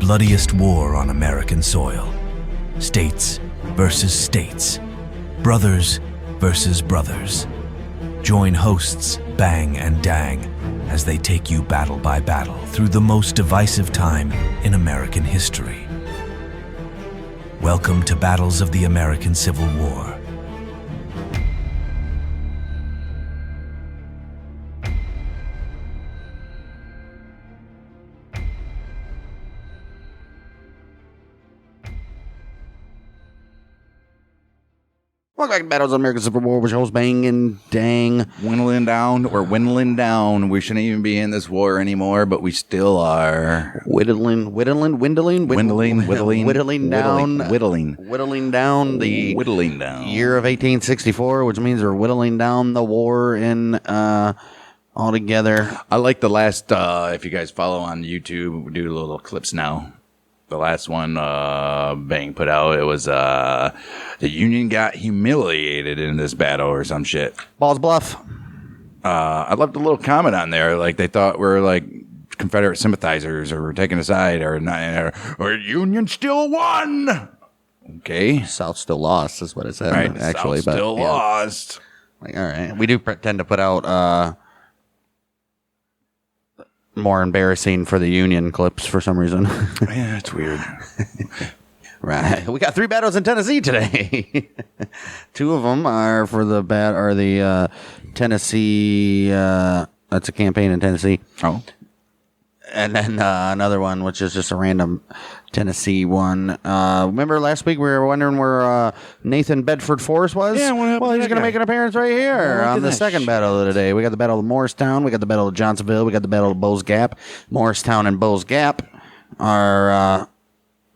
bloodiest war on American soil. States versus states. Brothers versus brothers. Join hosts Bang and Dang as they take you battle by battle through the most divisive time in American history. Welcome to Battles of the American Civil War. Welcome back to Battles of American Civil War, which hosts Bang and Dang. Whittling down. We shouldn't even be in this war anymore, but we still are. Whittling down the year of 1864, which means we're whittling down the war in altogether. I like the last, if you guys follow on YouTube, we do little clips now. The last one Bang put out, it was the Union got humiliated in this battle or some shit. Balls Bluff. I left a little comment on there, like they thought we're like Confederate sympathizers or we're taking a side or not, or Union still won. Okay, South still lost is what it said. Right, actually, South but still lost. Like, all right, we do tend to put out more embarrassing for the Union clips for some reason. Yeah, it's weird. Right. We got 3 battles in Tennessee today. 2 of them are for the Tennessee. That's a campaign in Tennessee. Oh. And then another one, which is just a random Tennessee one. Remember last week we were wondering where Nathan Bedford Forrest was? Yeah, what happened well, to he's that going to guy? make an appearance right here on the second battle of the day. We got the Battle of Morristown. We got the Battle of Johnsonville. We got the Battle of Bowes Gap. Morristown and Bowes Gap are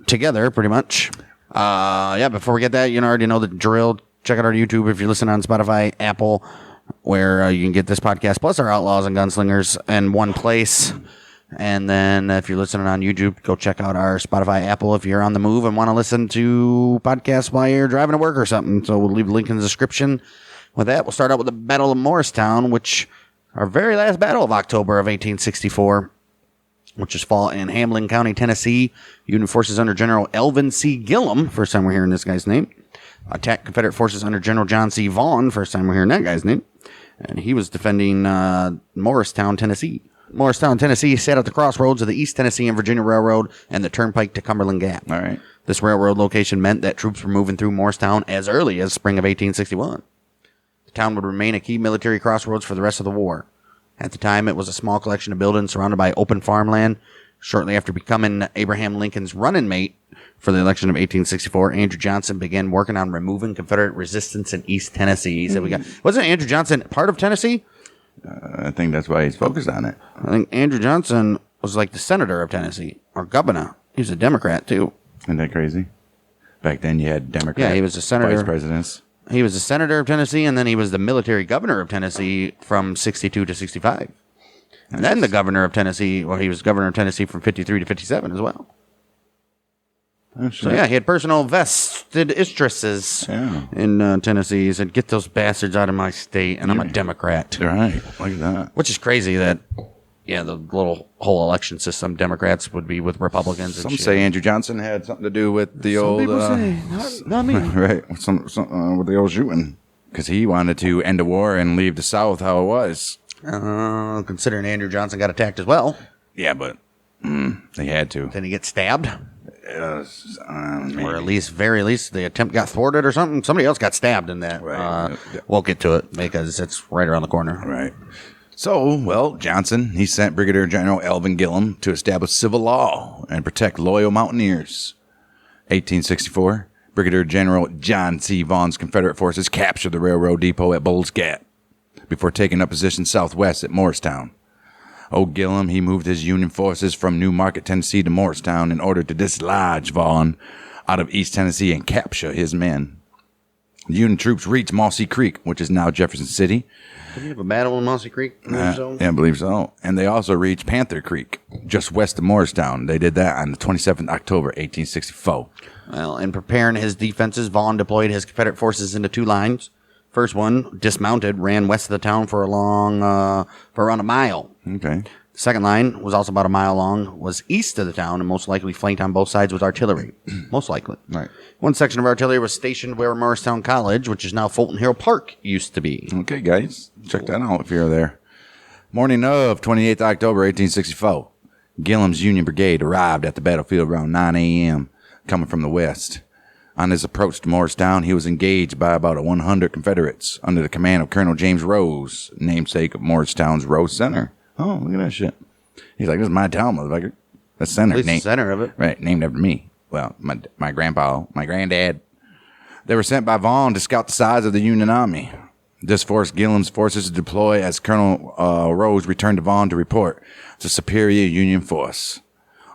together pretty much. Before we get that, you already know the drill. Check out our YouTube if you're listening on Spotify, Apple, where you can get this podcast plus our Outlaws and Gunslingers in one place. And then if you're listening on YouTube, go check out our Spotify, Apple if you're on the move and want to listen to podcasts while you're driving to work or something. So we'll leave a link in the description. With that, we'll start out with the Battle of Morristown, which our very last battle of October of 1864, which is fought in Hamlin County, Tennessee. Union forces under General Elvin C. Gillum, first time we're hearing this guy's name, attacked Confederate forces under General John C. Vaughn, first time we're hearing that guy's name. And he was defending Morristown, Tennessee. Morristown, Tennessee sat at the crossroads of the East Tennessee and Virginia Railroad and the turnpike to Cumberland Gap. All right. This railroad location meant that troops were moving through Morristown as early as spring of 1861. The town would remain a key military crossroads for the rest of the war. At the time, it was a small collection of buildings surrounded by open farmland. Shortly after becoming Abraham Lincoln's running mate for the election of 1864, Andrew Johnson began working on removing Confederate resistance in East Tennessee. He said, wasn't Andrew Johnson part of Tennessee? I think that's why he's focused on it. I think Andrew Johnson was like the senator of Tennessee, or governor. He was a Democrat, too. Isn't that crazy? Back then you had Democrat Yeah, he was a senator. vice presidents. He was the senator of Tennessee, and then he was the military governor of Tennessee from 62 to 65. And then the governor of Tennessee, he was governor of Tennessee from 53 to 57 as well. Oh, So, yeah, he had personal vested interests in Tennessee. He said, get those bastards out of my state, and I'm a Democrat. Right. Look at that. Which is crazy that, the little whole election system, Democrats would be with Republicans. Some and shit. say Andrew Johnson had something to do with the old... People say, not me. Right. With with the old shooting. Because he wanted to end the war and leave the South how it was. Considering Andrew Johnson got attacked as well. Yeah, but they had to. Then he get stabbed. Maybe. Or very least, the attempt got thwarted or something. Somebody else got stabbed in that. Right. We'll get to it because it's right around the corner. Right. So, Johnson, he sent Brigadier General Elvin Gillum to establish civil law and protect loyal mountaineers. 1864, Brigadier General John C. Vaughn's Confederate forces captured the railroad depot at Bowles Gap before taking up position southwest at Morristown. Gillum, he moved his Union forces from New Market, Tennessee to Morristown in order to dislodge Vaughn out of East Tennessee and capture his men. The Union troops reached Mossy Creek, which is now Jefferson City. Did you have a battle in Mossy Creek? Yeah, I believe so. And they also reached Panther Creek, just west of Morristown. They did that on the 27th October, 1864. Well, in preparing his defenses, Vaughn deployed his Confederate forces into 2 lines. First one, dismounted, ran west of the town for around a mile. Okay. The second line was also about a mile long, was east of the town, and most likely flanked on both sides with artillery. Most likely. Right. One section of artillery was stationed where Morristown College, which is now Fulton Hill Park, used to be. Okay, guys. Check that out if you're there. Morning of 28th October, 1864. Gillum's Union Brigade arrived at the battlefield around 9 a.m., coming from the west. On his approach to Morristown, he was engaged by about 100 Confederates under the command of Colonel James Rose, namesake of Morristown's Rose Center. Oh, look at that shit. He's like, this is my town, motherfucker. The center. At least the center of it. Right, named after me. Well, my grandpa, my granddad. They were sent by Vaughn to scout the size of the Union Army. This forced Gillum's forces to deploy as Colonel Rose returned to Vaughn to report to superior Union force.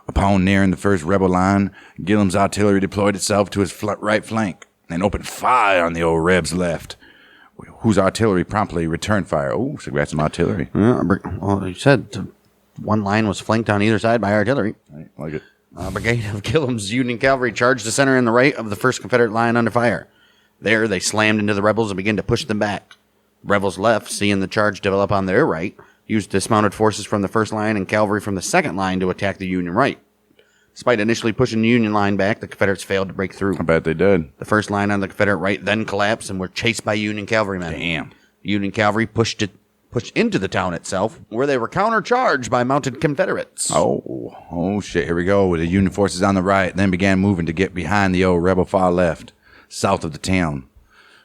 Upon nearing the first rebel line, Gillum's artillery deployed itself to his right flank and opened fire on the old Rebs' left, whose artillery promptly returned fire. Oh, so we got some artillery. Yeah, well, you said one line was flanked on either side by artillery. Right, like it. A brigade of Gillum's Union cavalry charged the center and the right of the first Confederate line under fire. There, they slammed into the rebels and began to push them back. Rebels left, seeing the charge develop on their right, used dismounted forces from the first line and cavalry from the second line to attack the Union right. Despite initially pushing the Union line back, the Confederates failed to break through. I bet they did. The first line on the Confederate right then collapsed and were chased by Union cavalrymen. Damn. Union cavalry pushed into the town itself, where they were countercharged by mounted Confederates. Oh, shit. Here we go. With the Union forces on the right, then began moving to get behind the old rebel far left, south of the town.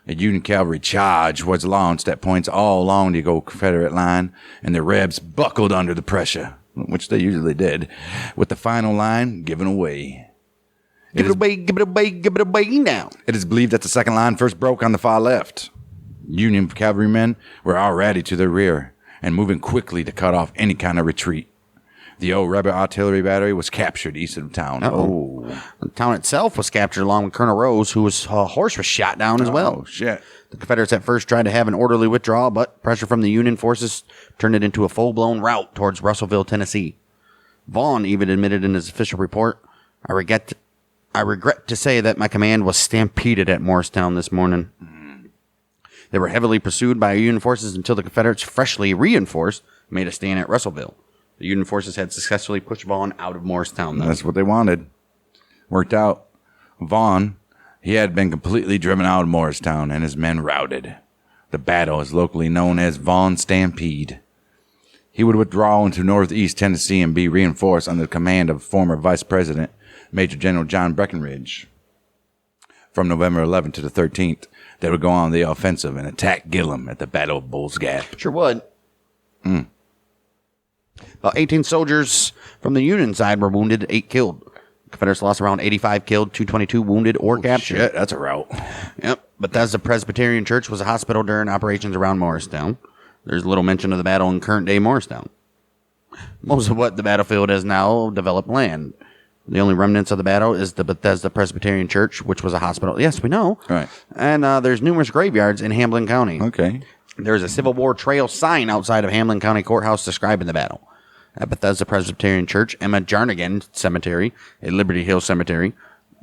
A Union cavalry charge was launched at points all along the old Confederate line, and the Rebs buckled under the pressure, which they usually did, with the final line given away. Give it away now. It is believed that the second line first broke on the far left. Union cavalrymen were already to their rear and moving quickly to cut off any kind of retreat. The old rebel artillery battery was captured east of town. Oh. The town itself was captured along with Colonel Rose, whose horse was shot down as well. Oh, shit. The Confederates at first tried to have an orderly withdrawal, but pressure from the Union forces turned it into a full-blown rout towards Russellville, Tennessee. Vaughn even admitted in his official report, I regret to say that my command was stampeded at Morristown this morning. They were heavily pursued by Union forces until the Confederates, freshly reinforced, made a stand at Russellville. The Union forces had successfully pushed Vaughn out of Morristown, though. That's what they wanted. Worked out. Vaughn, he had been completely driven out of Morristown and his men routed. The battle is locally known as Vaughn's Stampede. He would withdraw into northeast Tennessee and be reinforced under the command of former Vice President Major General John Breckinridge. From November 11th to the 13th, they would go on the offensive and attack Gillum at the Battle of Bull's Gap. Sure would. About 18 soldiers from the Union side were wounded, 8 killed. Confederates lost around 85 killed, 222 wounded or captured. Shit, that's a rout. Yep. Bethesda Presbyterian Church was a hospital during operations around Morristown. There's little mention of the battle in current-day Morristown. Most of what the battlefield is now developed land. The only remnants of the battle is the Bethesda Presbyterian Church, which was a hospital. Yes, we know. Right. And there's numerous graveyards in Hamlin County. Okay. There's a Civil War trail sign outside of Hamlin County Courthouse describing the battle. At Bethesda Presbyterian Church, Emma Jarnigan Cemetery, a Liberty Hill cemetery,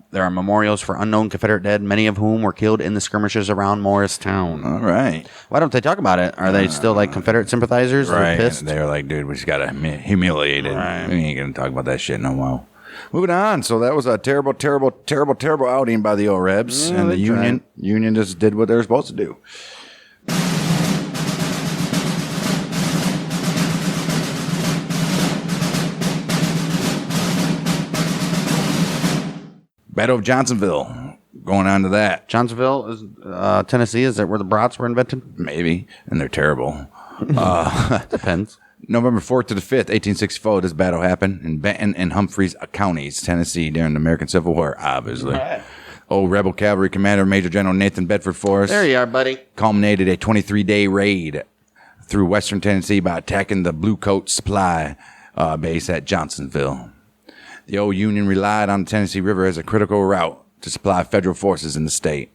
there are memorials for unknown Confederate dead, many of whom were killed in the skirmishes around Morristown. All right. Why don't they talk about it? Are they still like Confederate sympathizers? Right. They're pissed? They're like, dude, we just got to humiliate it. Right. We ain't going to talk about that shit no more. Moving on. So that was a terrible, terrible, terrible, terrible outing by the old Rebs. Yeah, and the they tried. Union just did what they were supposed to do. Battle of Johnsonville. Going on to that. Johnsonville, is, Tennessee, is that where the brats were invented? Maybe. And they're terrible. Depends. November 4th to the 5th, 1864, this battle happened in Benton and Humphreys counties, Tennessee, during the American Civil War, obviously. Right. Old rebel cavalry commander Major General Nathan Bedford Forrest There you are, buddy. culminated a 23-day raid through western Tennessee by attacking the Blue Coat Supply base at Johnsonville. The old Union relied on the Tennessee River as a critical route to supply federal forces in the state.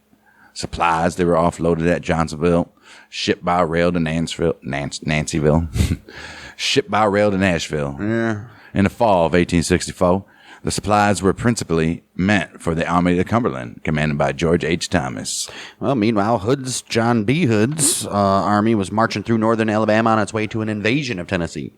Supplies, they were offloaded at Johnsonville, shipped by rail to Nancyville, shipped by rail to Nashville. Yeah. In the fall of 1864, the supplies were principally meant for the Army of the Cumberland, commanded by George H. Thomas. Well, meanwhile, John B. Hood's army was marching through northern Alabama on its way to an invasion of Tennessee.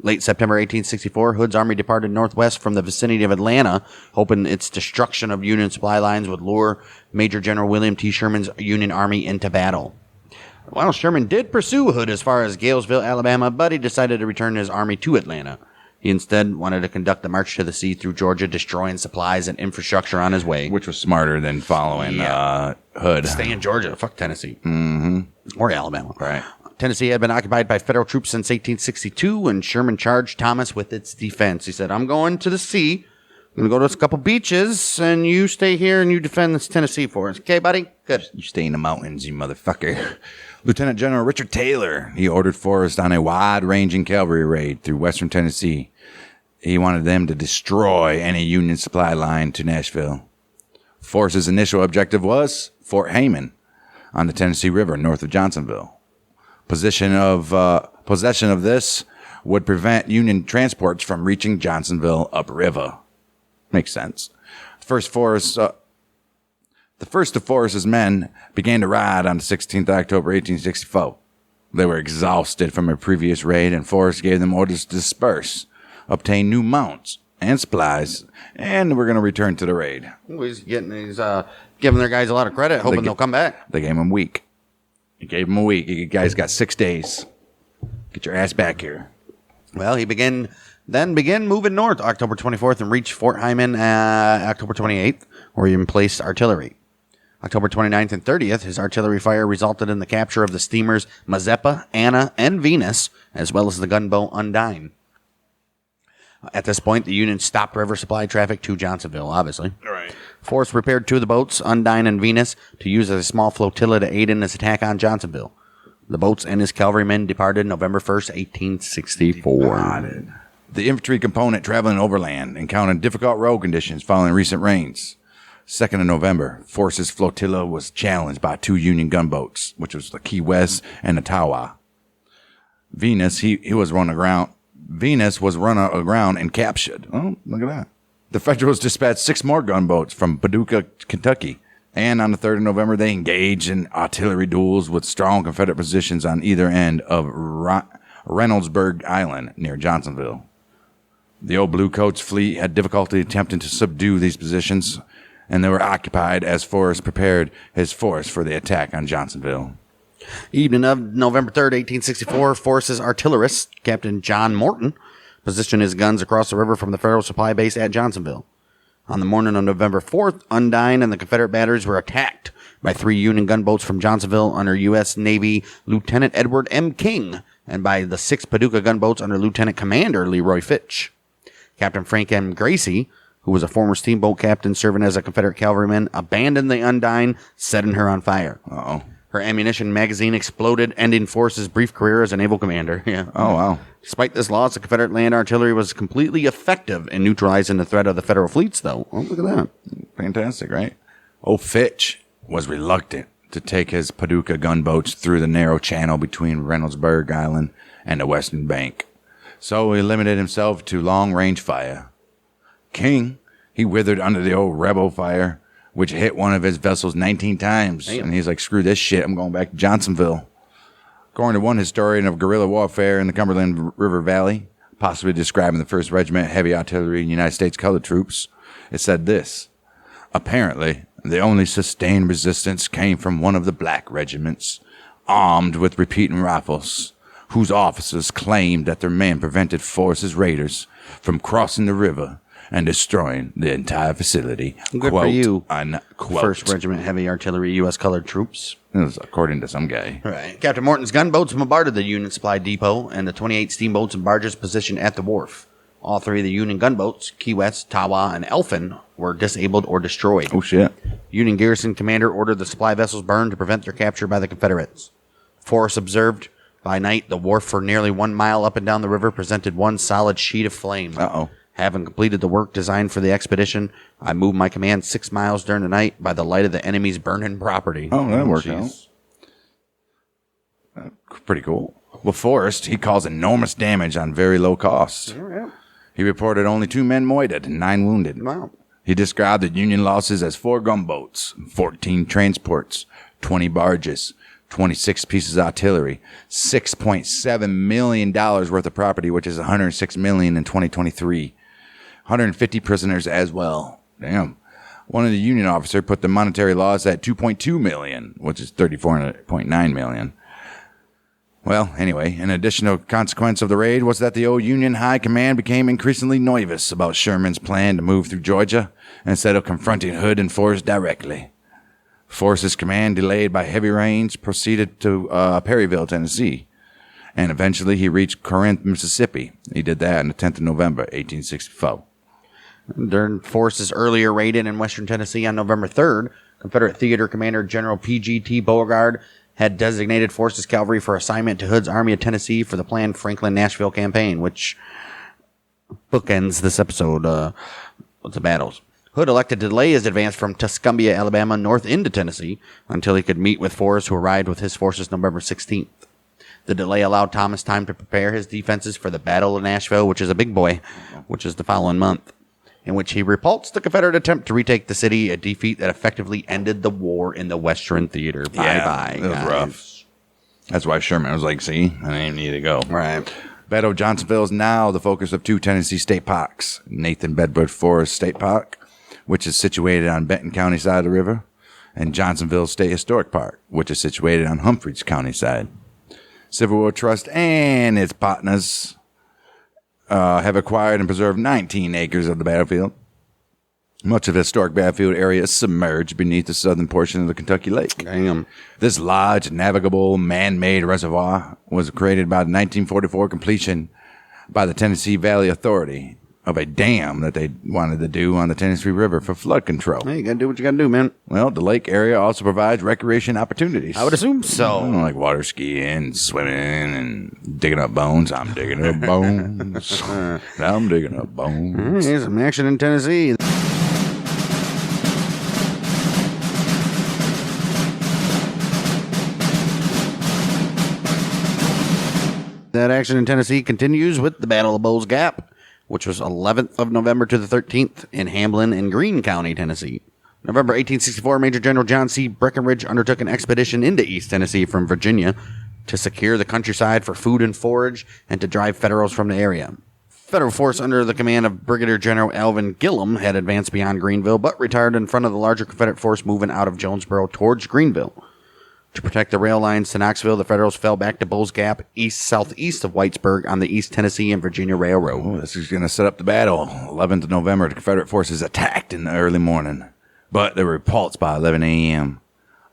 Late September 1864, Hood's army departed northwest from the vicinity of Atlanta, hoping its destruction of Union supply lines would lure Major General William T. Sherman's Union Army into battle. Well, Sherman did pursue Hood as far as Galesville, Alabama, but he decided to return his army to Atlanta. He instead wanted to conduct the march to the sea through Georgia, destroying supplies and infrastructure on his way. Which was smarter than following Hood. Stay in Georgia. Fuck Tennessee. Mm-hmm. Or Alabama. Right. Tennessee had been occupied by federal troops since 1862, and Sherman charged Thomas with its defense. He said, I'm going to the sea. I'm going to go to a couple beaches, and you stay here and you defend this Tennessee for us. Okay, buddy? Good. You stay in the mountains, you motherfucker. Lieutenant General Richard Taylor, he ordered Forrest on a wide-ranging cavalry raid through western Tennessee. He wanted them to destroy any Union supply line to Nashville. Forrest's initial objective was Fort Hayman on the Tennessee River north of Johnsonville. Possession of this would prevent Union transports from reaching Johnsonville upriver. Makes sense. The first of Forrest's men began to ride on the 16th of October, 1864. They were exhausted from a previous raid, and Forrest gave them orders to disperse, obtain new mounts and supplies, and we're going to return to the raid. He's giving their guys a lot of credit, hoping they'll come back. They gave him a week. He gave him a week. You guys got 6 days. Get your ass back here. Well, he began moving north October 24th and reached Fort Hyman October 28th, where he emplaced artillery. October 29th and 30th, his artillery fire resulted in the capture of the steamers Mazeppa, Anna, and Venus, as well as the gunboat Undine. At this point, the Union stopped river supply traffic to Johnsonville, obviously. Right. Forrest prepared 2 of the boats, Undine and Venus, to use as a small flotilla to aid in his attack on Johnsonville. The boats and his cavalrymen departed November 1st, 1864. The infantry component traveling overland encountered difficult road conditions following recent rains. 2nd of November, Forrest's flotilla was challenged by 2 Union gunboats, which was the Key West and the Tawa. Venus was run aground and captured. Oh, look at that. The Federals dispatched 6 more gunboats from Paducah, Kentucky. And on the 3rd of November, they engaged in artillery duels with strong Confederate positions on either end of Reynoldsburg Island near Johnsonville. The old Bluecoats fleet had difficulty attempting to subdue these positions, and they were occupied as Forrest prepared his force for the attack on Johnsonville. Evening of November 3rd, 1864, Forrest's artillerist, Captain John Morton, positioned his guns across the river from the Federal supply base at Johnsonville. On the morning of November 4th, Undine and the Confederate batteries were attacked by 3 Union gunboats from Johnsonville under U.S. Navy Lieutenant Edward M. King and by the 6 Paducah gunboats under Lieutenant Commander Leroy Fitch. Captain Frank M. Gracie, who was a former steamboat captain serving as a Confederate cavalryman, abandoned the Undine, setting her on fire. Uh-oh. Her ammunition magazine exploded, ending Forrest's brief career as a naval commander. Yeah. Oh, wow. Despite this loss, the Confederate land artillery was completely effective in neutralizing the threat of the Federal fleets, though. Oh, look at that. Fantastic, right? Fitch was reluctant to take his Paducah gunboats through the narrow channel between Reynoldsburg Island and the western bank. So he limited himself to long-range fire. King, he withered under the old rebel fire, which hit one of his vessels 19 times. Damn. And he's like, screw this shit, I'm going back to Johnsonville. According to one historian of guerrilla warfare in the Cumberland River Valley, possibly describing the 1st Regiment Heavy Artillery United States Colored Troops, it said this: apparently, the only sustained resistance came from one of the black regiments, armed with repeating rifles, whose officers claimed that their men prevented Forrest's raiders from crossing the river and destroying the entire facility. Good for you, unquote. 1st Regiment Heavy Artillery U.S. Colored Troops. This is according to some guy. Right. Captain Morton's gunboats bombarded the Union supply depot and the 28 steamboats and barges positioned at the wharf. All 3 of the Union gunboats, Key West, Tawa, and Elfin, were disabled or destroyed. Oh, shit. Union garrison commander ordered the supply vessels burned to prevent their capture by the Confederates. Forrest observed, by night, the wharf for nearly 1 mile up and down the river presented one solid sheet of flame. Uh-oh. Having completed the work designed for the expedition, I moved my command 6 miles during the night by the light of the enemy's burning property. Oh, that worked out. Pretty cool. Well, Forrest, he caused enormous damage on very low cost. Yeah. He reported only 2 men moited and 9 wounded. Wow. He described the Union losses as 4 gunboats, 14 transports, 20 barges, 26 pieces of artillery, $6.7 million worth of property, which is $106 million in 2023. 150 prisoners as well. Damn. One of the Union officers put the monetary loss at $2.2 million, which is $34.9 million. Well, anyway, an additional consequence of the raid was that the old Union High Command became increasingly nervous about Sherman's plan to move through Georgia instead of confronting Hood and Forrest directly. Forrest's command, delayed by heavy rains, proceeded to Perryville, Tennessee, and eventually he reached Corinth, Mississippi. He did that on the 10th of November, 1864. During Forrest's earlier raid in Western Tennessee on November 3rd, Confederate Theater Commander General P.G.T. Beauregard had designated Forrest's cavalry for assignment to Hood's Army of Tennessee for the planned Franklin-Nashville Campaign, which bookends this episode with the battles. Hood elected to delay his advance from Tuscumbia, Alabama, north into Tennessee until he could meet with Forrest, who arrived with his forces November 16th. The delay allowed Thomas time to prepare his defenses for the Battle of Nashville, which is a big boy, which is the following month, in which he repulsed the Confederate attempt to retake the city, a defeat that effectively ended the war in the Western Theater. Bye-bye, it was guys. rough. That's why Sherman was like, see, I didn't need to go. Right. Battle of Johnsonville is now the focus of two Tennessee state parks, Nathan Bedford Forrest State Park, which is situated on Benton County side of the river, and Johnsonville State Historic Park, which is situated on Humphreys County side. Civil War Trust and its partners have acquired and preserved 19 acres of the battlefield. Much of the historic battlefield area is submerged beneath the southern portion of the Kentucky Lake. Damn. This large, navigable, man-made reservoir was created by the 1944 completion by the Tennessee Valley Authority of a dam that they wanted to do on the Tennessee River for flood control. Hey, you gotta do what you gotta do, man. Well, the lake area also provides recreation opportunities. I would assume so. Like water skiing, swimming, and digging up bones. I'm digging up bones. I'm digging up bones. Here's some action in Tennessee. That action in Tennessee continues with the Battle of Bull's Gap, which was 11th of November to the 13th in Hamlin and Greene County, Tennessee. November 1864, Major General John C. Breckinridge undertook an expedition into East Tennessee from Virginia to secure the countryside for food and forage and to drive Federals from the area. Federal force under the command of Brigadier General Alvin Gillum had advanced beyond Greenville, but retired in front of the larger Confederate force moving out of Jonesboro towards Greenville. To protect the rail lines to Knoxville, the Federals fell back to Bull's Gap, east-southeast of Whitesburg on the East Tennessee and Virginia Railroad. Oh, this is going to set up the battle. 11th of November, the Confederate forces attacked in the early morning, but they were repulsed by 11 a.m.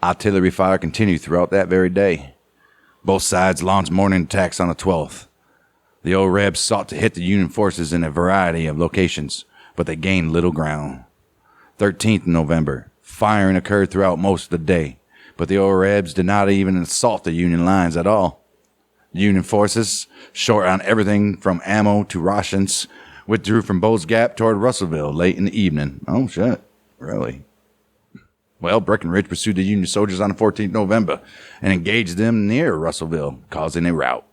Artillery fire continued throughout that very day. Both sides launched morning attacks on the 12th. The old Rebs sought to hit the Union forces in a variety of locations, but they gained little ground. 13th of November, firing occurred throughout most of the day, but the old Rebs did not even assault the Union lines at all. The Union forces, short on everything from ammo to rations, withdrew from Bull's Gap toward Russellville late in the evening. Oh, shit. Really? Well, Breckinridge pursued the Union soldiers on the 14th of November and engaged them near Russellville, causing a rout.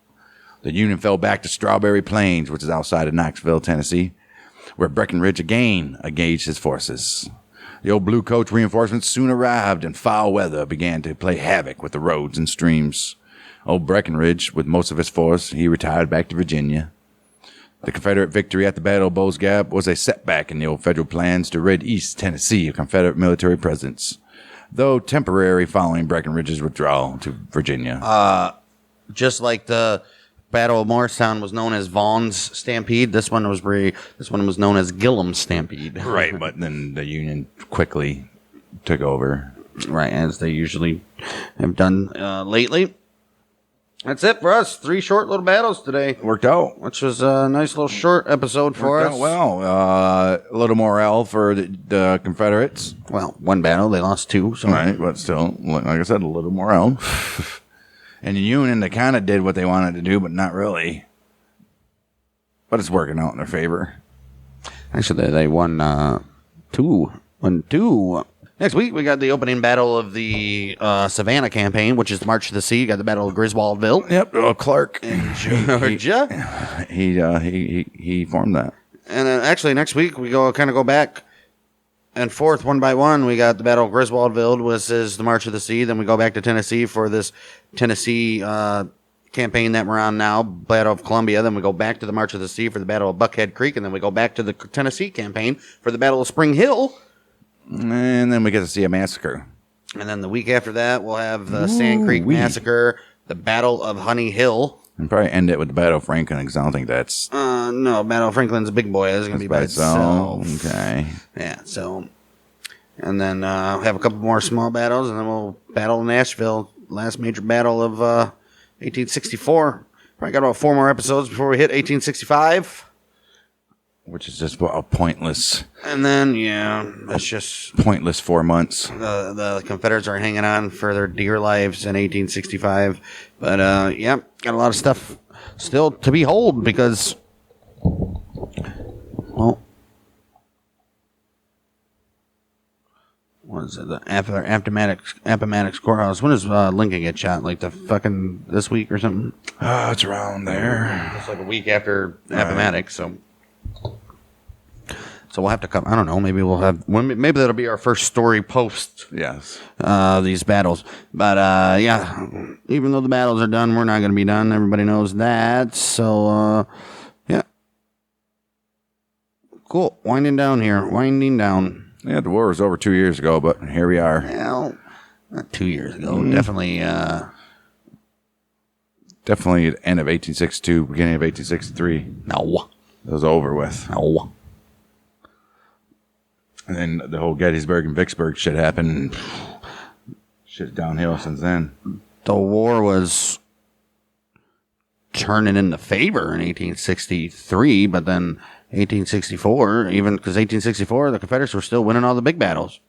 The Union fell back to Strawberry Plains, which is outside of Knoxville, Tennessee, where Breckinridge again engaged his forces. The old Blue Coach reinforcements soon arrived, and foul weather began to play havoc with the roads and streams. Old Breckinridge, with most of his force, he retired back to Virginia. The Confederate victory at the Battle of Bull's Gap was a setback in the old Federal plans to rid East Tennessee of Confederate military presence, though temporary following Breckinridge's withdrawal to Virginia. Just like the Battle of Morristown was known as Vaughn's Stampede, this one was known as Gillum's Stampede. Right, but then the Union quickly took over. Right, as they usually have done lately. That's it for us. 3 short little battles today. Worked out. Which was a nice little short episode for us. Well, a little morale for the Confederates. Well, 1 battle, they lost 2. So. Right, but still, like I said, a little morale. And the Union, they kind of did what they wanted to do, but not really. But it's working out in their favor. Actually, they won 2. Next week, we got the opening battle of the Savannah campaign, which is the March to the Sea. You got the Battle of Griswoldville. Yep, Clark. In Georgia. He formed that. And then actually, next week, we go back And fourth, one by one, we got the Battle of Griswoldville, which is the March of the Sea. Then we go back to Tennessee for this Tennessee campaign that we're on now, Battle of Columbia. Then we go back to the March of the Sea for the Battle of Buckhead Creek. And then we go back to the Tennessee campaign for the Battle of Spring Hill. And then we get to see a massacre. And then the week after that, we'll have the Sand Creek Massacre, the Battle of Honey Hill. And probably end it with the Battle of Franklin, because I don't think that's... No, Battle of Franklin's a big boy. It's going to be by itself. Okay. Yeah, so... And then have a couple more small battles, and then we'll battle Nashville, last major battle of 1864. Probably got about 4 more episodes before we hit 1865. Which is just a pointless... And then, yeah, it's just... Pointless 4 months. The Confederates are hanging on for their dear lives in 1865. But, yeah, got a lot of stuff still to behold because... Well... What is it? The Appomattox Courthouse. When does Lincoln get shot? Like the fucking this week or something? It's around there. It's like a week after Appomattox. So we'll have to come. I don't know. Maybe we'll have. Maybe that'll be our first story post. Yes. These battles. But yeah. Even though the battles are done, we're not going to be done. Everybody knows that. So yeah. Cool. Winding down here. Winding down. Yeah, the war was over 2 years ago, but here we are. Well, not 2 years ago. Definitely. Definitely the end of 1862, beginning of 1863. No. It was over with. No. And then the whole Gettysburg and Vicksburg shit happened. Shit's downhill since then. The war was turning in the favor in 1863, but then 1864, even because 1864, the Confederates were still winning all the big battles.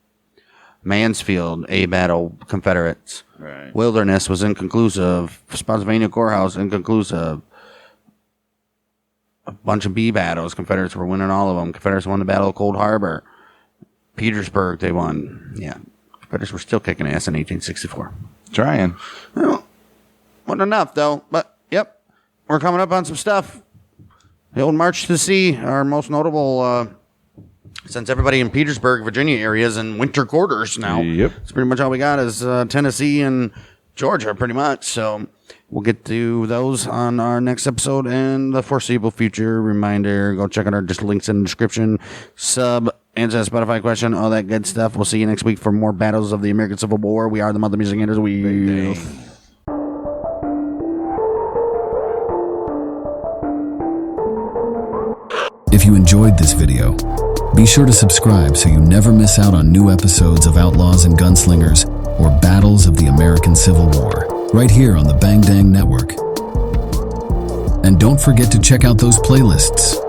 Mansfield, a battle, Confederates. Right. Wilderness was inconclusive. Spotsylvania Courthouse, inconclusive. A bunch of B battles. Confederates were winning all of them. Confederates won the Battle of Cold Harbor. Petersburg, they won. Yeah. Confederates were still kicking ass in 1864. Trying. Well, wasn't enough, though. But, yep, we're coming up on some stuff. The old March to the Sea, our most notable, since everybody in Petersburg, Virginia area is in winter quarters now. Yep. It's pretty much all we got is Tennessee and Georgia, pretty much. So we'll get to those on our next episode and the foreseeable future. Reminder, go check out our just links in the description. Sub, answer the Spotify question, all that good stuff. We'll see you next week for more battles of the American Civil War. We are the Mother Music Handers. If you enjoyed this video, be sure to subscribe so you never miss out on new episodes of Outlaws and Gunslingers or Battles of the American Civil War, right here on the Bang Dang Network. And don't forget to check out those playlists.